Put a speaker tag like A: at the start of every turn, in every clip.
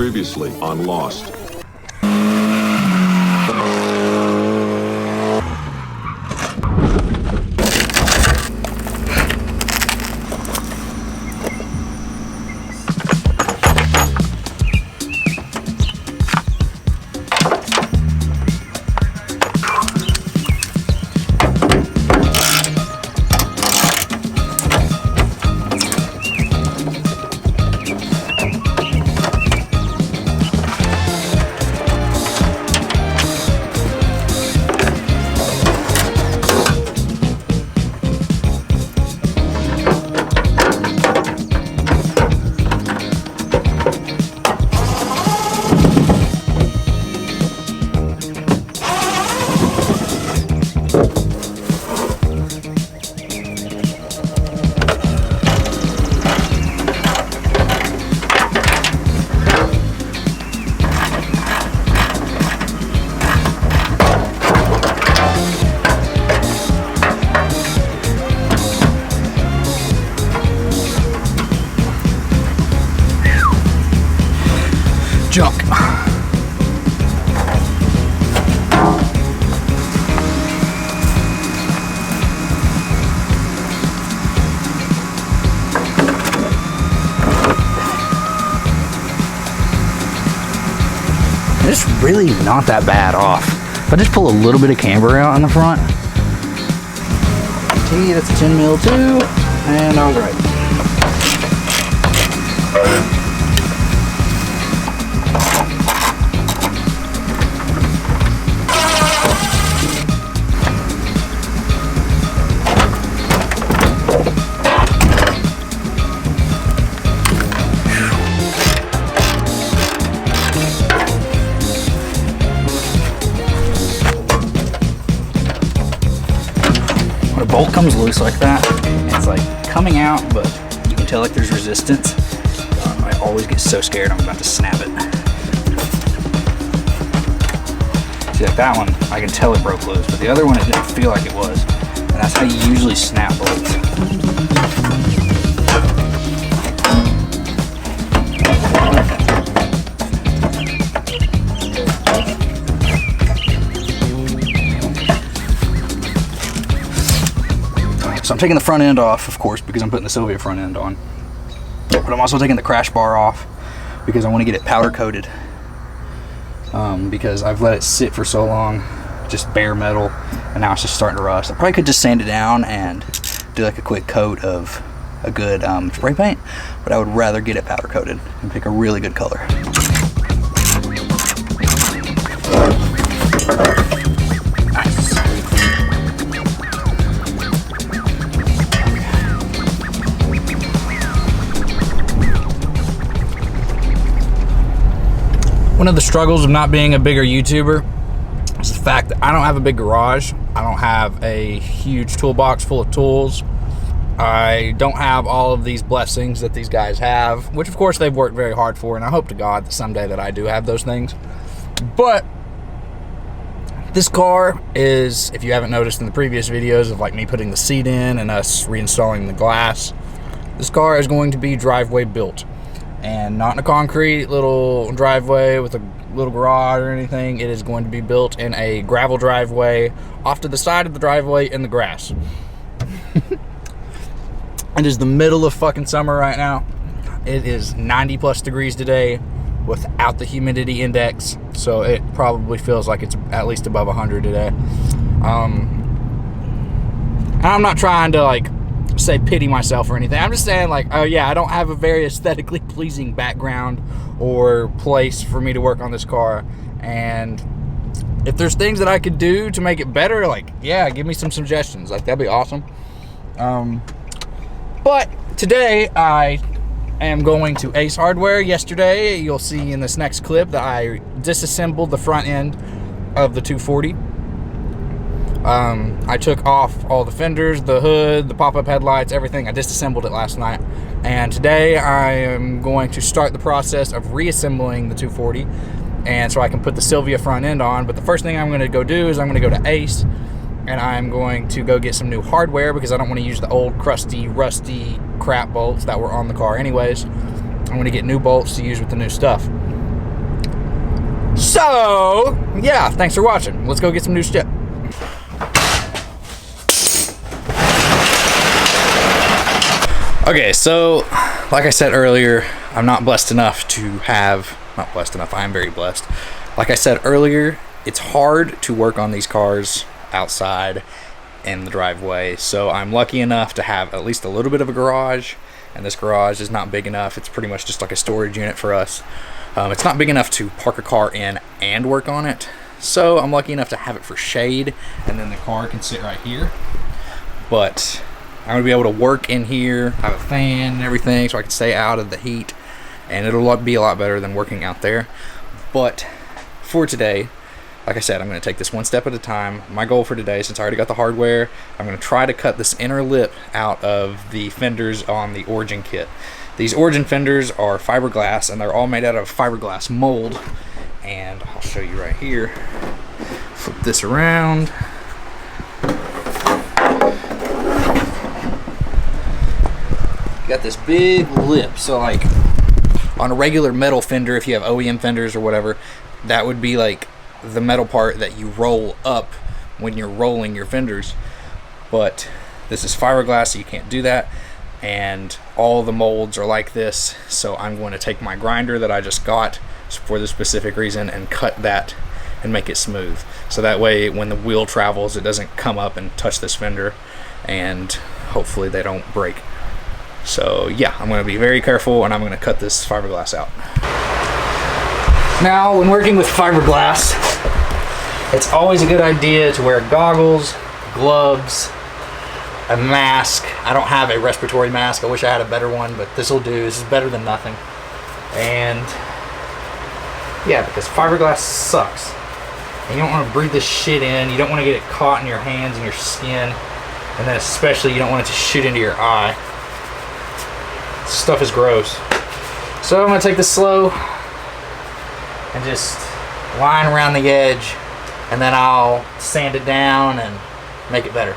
A: Previously on Lost.
B: Junk. It's really not that bad off. If I just pull a little bit of camber out on the front. Gee, that's a 10 mil too, and I was right. When a bolt comes loose like that, it's like coming out, but you can tell like there's resistance. I always get so scared I'm about to snap it. See, like that one, I can tell it broke loose, but the other one, it didn't feel like it was. And that's how you usually snap bolts. So I'm taking the front end off, of course, because I'm putting the Silvia front end on. But I'm also taking the crash bar off because I want to get it powder coated. Because I've let it sit for so long, just bare metal, and now it's just starting to rust. I probably could just sand it down and do like a quick coat of a good spray paint, but I would rather get it powder coated and pick a really good color. One of the struggles of not being a bigger YouTuber is the fact that I don't have a big garage. I don't have a huge toolbox full of tools. I don't have all of these blessings that these guys have, which of course they've worked very hard for, and I hope to God that someday that I do have those things. But this car is, if you haven't noticed in the previous videos of like me putting the seat in and us reinstalling the glass, this car is going to be driveway built. And not in a concrete little driveway with a little garage or anything. It is going to be built in a gravel driveway off to the side of the driveway in the grass. It is the middle of fucking summer right now. It is 90 plus degrees today without the humidity index, so it probably feels like it's at least above 100 today. And I'm not trying to like say pity myself or anything. I'm just saying like, oh yeah, I don't have a very aesthetically pleasing background or place for me to work on this car, and if there's things that I could do to make it better, like, yeah, give me some suggestions. Like, that'd be awesome. But today I am going to Ace Hardware. Yesterday, you'll see in this next clip that I disassembled the front end of the 240. I took off all the fenders, the hood, the pop-up headlights, everything. I disassembled it last night. And today I am going to start the process of reassembling the 240, and so I can put the Silvia front end on. But the first thing I'm going to go do is I'm going to go to Ace, and I'm going to go get some new hardware because I don't want to use the old crusty, rusty crap bolts that were on the car anyways. I'm going to get new bolts to use with the new stuff. So yeah, thanks for watching. Let's go get some new shit. Okay, so like I said earlier, I'm not blessed enough to have, not blessed enough, I am very blessed. Like I said earlier, it's hard to work on these cars outside in the driveway. So I'm lucky enough to have at least a little bit of a garage, and this garage is not big enough. It's pretty much just like a storage unit for us. It's not big enough to park a car in and work on it. So I'm lucky enough to have it for shade, and then the car can sit right here. But I'm gonna be able to work in here, have a fan and everything, so I can stay out of the heat, and it'll be a lot better than working out there. But for today, like I said, I'm gonna take this one step at a time. My goal for today, since I already got the hardware, I'm gonna try to cut this inner lip out of the fenders on the Origin kit. These Origin fenders are fiberglass, and they're all made out of fiberglass mold. And I'll show you right here. Flip this around. Got this big lip, so like on a regular metal fender, if you have OEM fenders or whatever, that would be like the metal part that you roll up when you're rolling your fenders. But this is fiberglass, so you can't do that, and all the molds are like this. So I'm going to take my grinder that I just got for this specific reason and cut that and make it smooth, so that way when the wheel travels it doesn't come up and touch this fender, and hopefully they don't break. So yeah, I'm going to be very careful, and I'm going to cut this fiberglass out. Now, when working with fiberglass, it's always a good idea to wear goggles, gloves, a mask. I don't have a respiratory mask. I wish I had a better one, but this will do. This is better than nothing. And yeah, because fiberglass sucks. And you don't want to breathe this shit in. You don't want to get it caught in your hands and your skin. And then especially you don't want it to shoot into your eye. Stuff is gross. So I'm gonna take this slow and just line around the edge, and then I'll sand it down and make it better.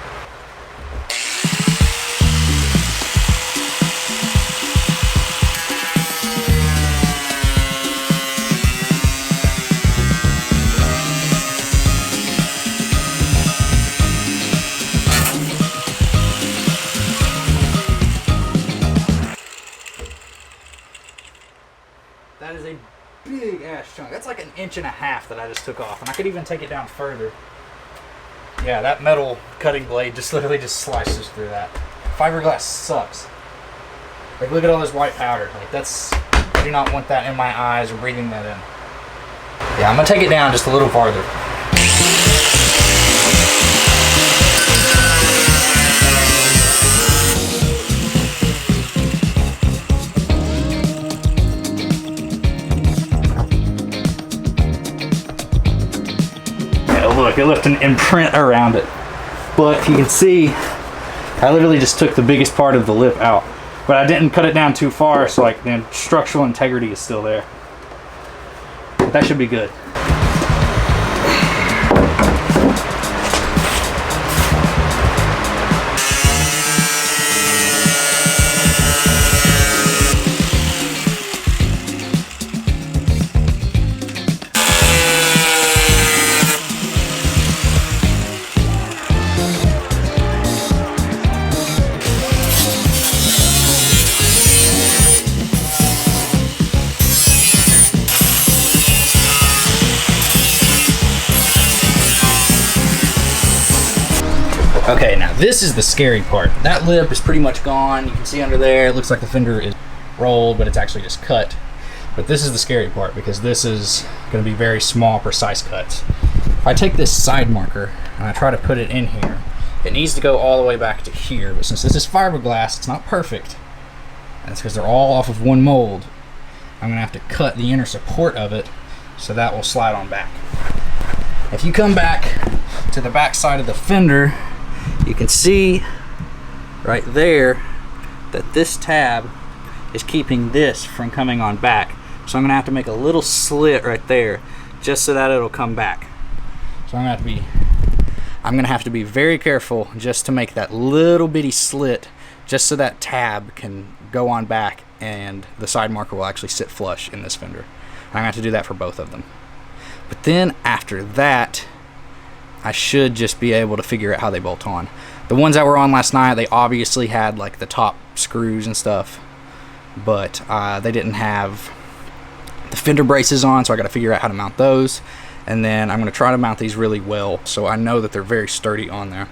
B: That is a big ass chunk. That's like 1.5 inches that I just took off, and I could even take it down further. Yeah, that metal cutting blade just literally just slices through that. Fiberglass sucks. Like, look at all this white powder. Like, that's, I do not want that in my eyes or breathing that in. Yeah, I'm gonna take it down just a little farther. Look, it left an imprint around it. But you can see, I literally just took the biggest part of the lip out. But I didn't cut it down too far, so like the structural integrity is still there. But that should be good. Okay, now this is the scary part. That lip is pretty much gone. You can see under there, it looks like the fender is rolled, but it's actually just cut. But this is the scary part, because this is going to be very small, precise cuts. If I take this side marker and I try to put it in here, it needs to go all the way back to here. But since this is fiberglass, it's not perfect. And it's because they're all off of one mold. I'm going to have to cut the inner support of it, so that will slide on back. If you come back to the back side of the fender, you can see right there that this tab is keeping this from coming on back. So I'm gonna have to make a little slit right there just so that it'll come back. So I'm gonna have to be very careful just to make that little bitty slit just so that tab can go on back and the side marker will actually sit flush in this fender. I'm gonna have to do that for both of them. But then after that, I should just be able to figure out how they bolt on. The ones that were on last night, they obviously had like the top screws and stuff, but they didn't have the fender braces on, so I got to figure out how to mount those. And then I'm going to try to mount these really well so I know that they're very sturdy on there.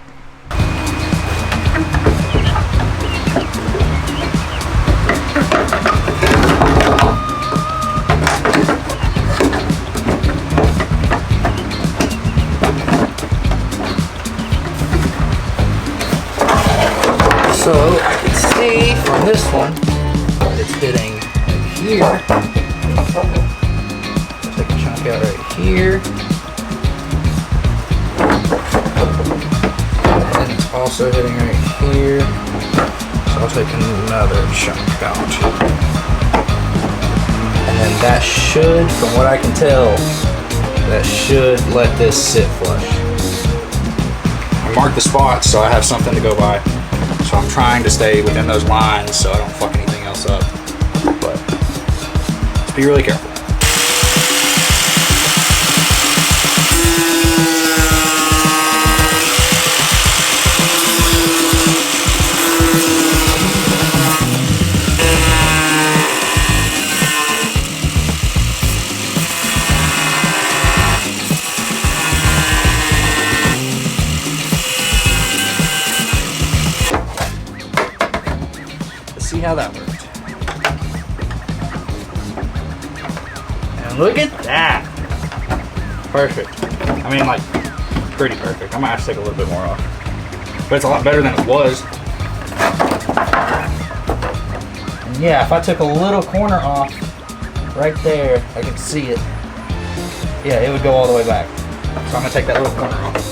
B: So I can see from this one, it's hitting right here. Take a chunk out right here. And it's also hitting right here. So I'll take another chunk out. And then that should, from what I can tell, that should let this sit flush. I marked the spots so I have something to go by. So I'm trying to stay within those lines so I don't fuck anything else up. But just be really careful. See how that worked. And look at that. Perfect. I mean, like, pretty perfect. I might have to take a little bit more off. But it's a lot better than it was. And yeah, if I took a little corner off right there, I could see it. Yeah, it would go all the way back. So I'm gonna take that little corner off.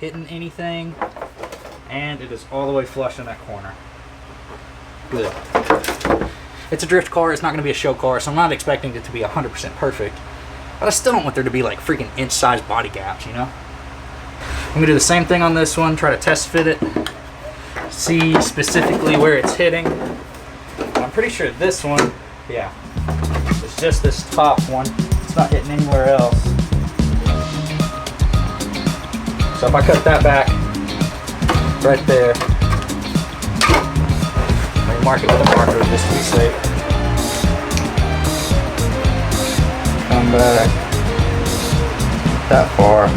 B: Hitting anything, and it is all the way flush in that corner. Good. It's a drift car, it's not going to be a show car, so I'm not expecting it to be 100% perfect, but I still don't want there to be like freaking inch-size body gaps, you know? I'm going to do the same thing on this one, try to test fit it, see specifically where it's hitting. And I'm pretty sure this one, yeah, it's just this top one. It's not hitting anywhere else. So if I cut that back right there, let me mark it with a marker just to be safe. Come back that far.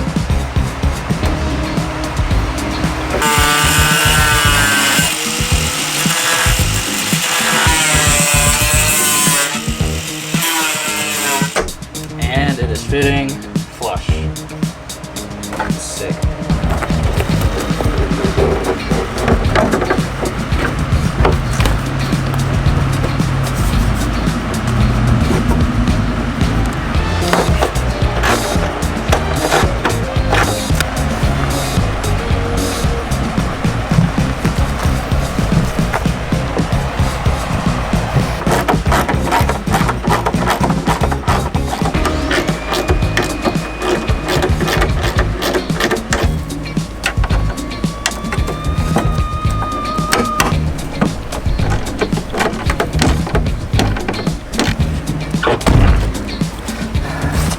B: And it is fitting flush. Sick.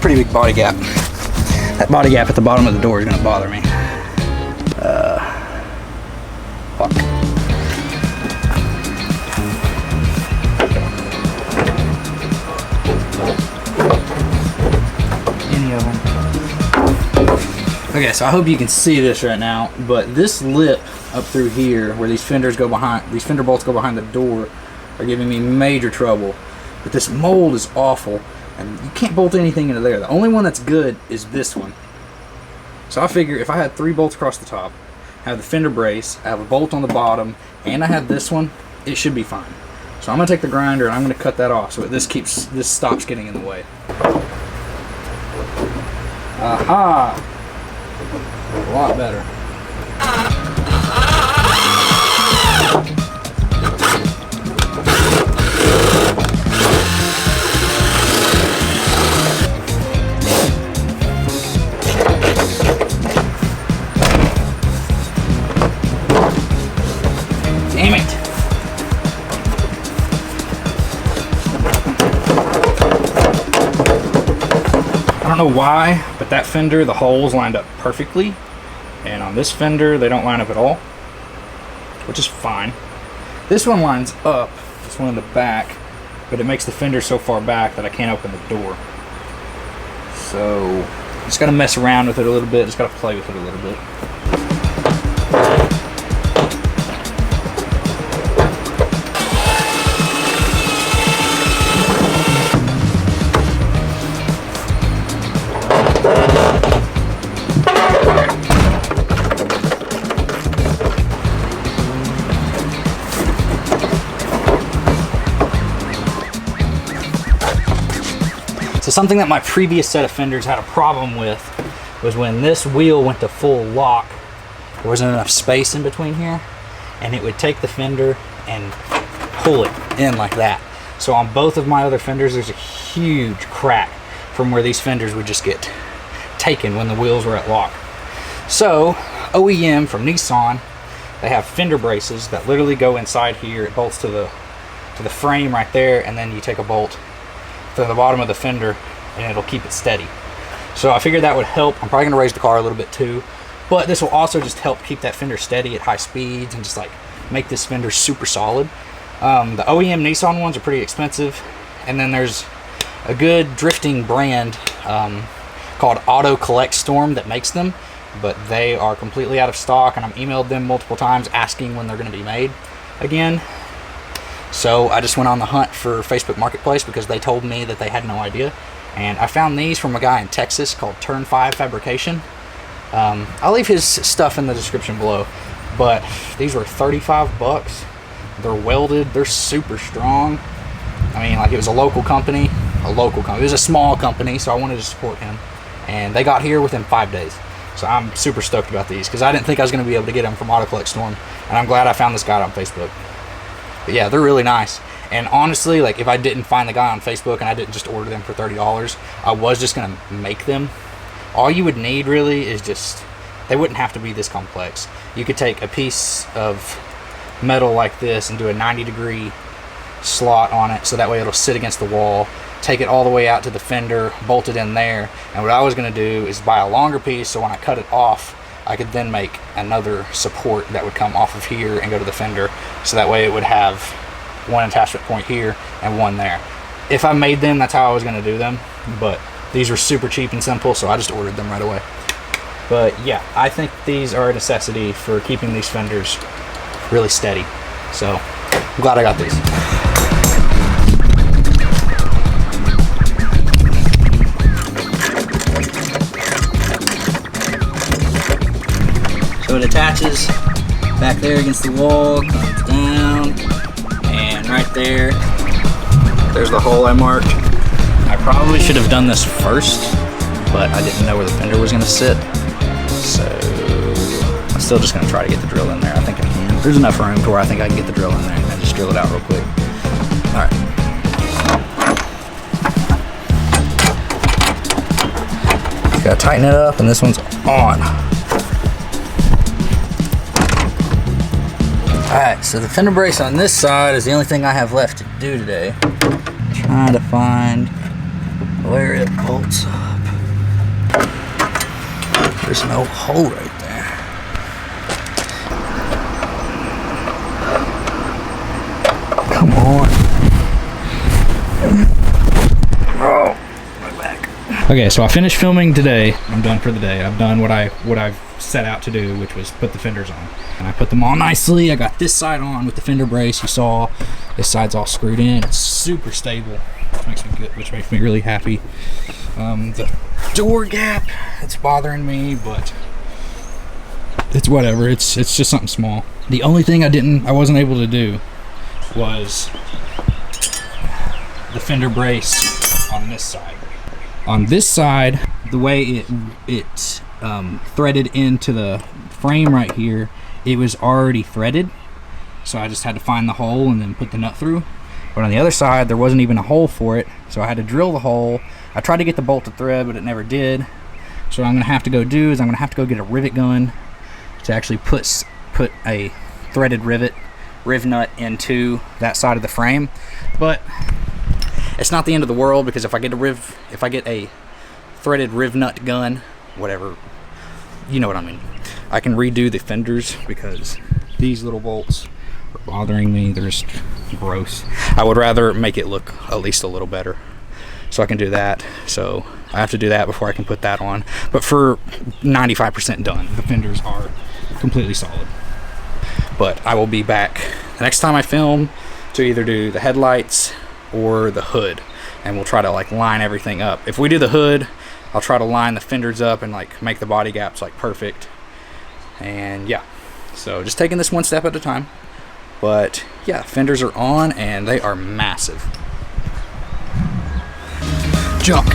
B: Pretty big body gap. That body gap at the bottom of the door is going to bother me. Fuck. Any of them. Okay, so I hope you can see this right now, but this lip up through here, where these fenders go behind, these fender bolts go behind the door, are giving me major trouble. But this mold is awful. And you can't bolt anything into there. The only one that's good is this one. So I figure if I had 3 bolts across the top, I have the fender brace, I have a bolt on the bottom, and I have this one, it should be fine. So I'm gonna take the grinder and I'm gonna cut that off so this stops getting in the way. Aha! A lot better. don't know why, but that fender, the holes lined up perfectly, and on this fender they don't line up at all, which is fine. This one lines up, this one in the back, but it makes the fender so far back that I can't open the door. So just gotta mess around with it a little bit, just gotta play with it a little bit. So something that my previous set of fenders had a problem with was when this wheel went to full lock, there wasn't enough space in between here, and it would take the fender and pull it in like that. So on both of my other fenders, there's a huge crack from where these fenders would just get taken when the wheels were at lock. So OEM from Nissan, they have fender braces that literally go inside here. It bolts to the frame right there, and then you take a bolt to the bottom of the fender and it'll keep it steady. So I figured that would help. I'm probably gonna raise the car a little bit too, but this will also just help keep that fender steady at high speeds and just like make this fender super solid. The OEM Nissan ones are pretty expensive, and then there's a good drifting brand called Auto Collect Storm that makes them, but they are completely out of stock, and I've emailed them multiple times asking when they're going to be made again. So I just went on the hunt for Facebook Marketplace because they told me that they had no idea, and I found these from a guy in Texas called Turn 5 Fabrication. I'll leave his stuff in the description below, but these were 35 bucks. They're welded, they're super strong. I mean, like, it was a local company. It was a small company, so I wanted to support him, and they got here within 5 days. So I'm super stoked about these because I didn't think I was going to be able to get them from Auto Collect Storm, and I'm glad I found this guy on Facebook. But yeah, they're really nice. And honestly, like, if I didn't find the guy on Facebook and I didn't just order them for $30, I was just gonna make them. All you would need really is just, they wouldn't have to be this complex. You could take a piece of metal like this and do a 90-degree slot on it, so that way it'll sit against the wall, take it all the way out to the fender, bolt it in there, and what I was gonna do is buy a longer piece, so when I cut it off, I could then make another support that would come off of here and go to the fender, so that way it would have one attachment point here and one there. If I made them, that's how I was going to do them, but these were super cheap and simple, so I just ordered them right away. But yeah, I think these are a necessity for keeping these fenders really steady, so I'm glad I got these. So it attaches back there against the wall, comes down, and right there's the hole I marked. I probably should have done this first, but I didn't know where the fender was going to sit, so I'm still just going to try to get the drill in there. I think I can. There's enough room to where I think I can get the drill in there and just drill it out real quick. All right. Got to tighten it up, and this one's on. Alright, so the fender brace on this side is the only thing I have left to do today. Trying to find where it bolts up. There's no hole right there. Come on. Oh, my back. Okay, so I finished filming today. I'm done for the day. I've done what I've set out to do, which was put the fenders on. And I put them all nicely. I got this side on with the fender brace. You saw this side's all screwed in. It's super stable, which makes me really happy. The door gap, it's bothering me, but it's whatever. It's just something small. The only thing I wasn't able to do was the fender brace on this side. On this side, the way it threaded into the frame right here, it was already threaded, so I just had to find the hole and then put the nut through. But on the other side, there wasn't even a hole for it, so I had to drill the hole. I tried to get the bolt to thread, but it never did. So what I'm gonna have to go do is I'm gonna have to go get a rivet gun to actually put a threaded riv nut into that side of the frame. But it's not the end of the world, because if I get a threaded riv nut gun, whatever, you know what I mean. I can redo the fenders because these little bolts are bothering me. They're just gross. I would rather make it look at least a little better, so I can do that. So I have to do that before I can put that on. But for 95% done, the fenders are completely solid. But I will be back the next time I film to either do the headlights or the hood, and we'll try to like line everything up. If we do the hood, I'll try to line the fenders up and like make the body gaps like perfect. And yeah, so just taking this one step at a time. But yeah, fenders are on and they are massive. Jump.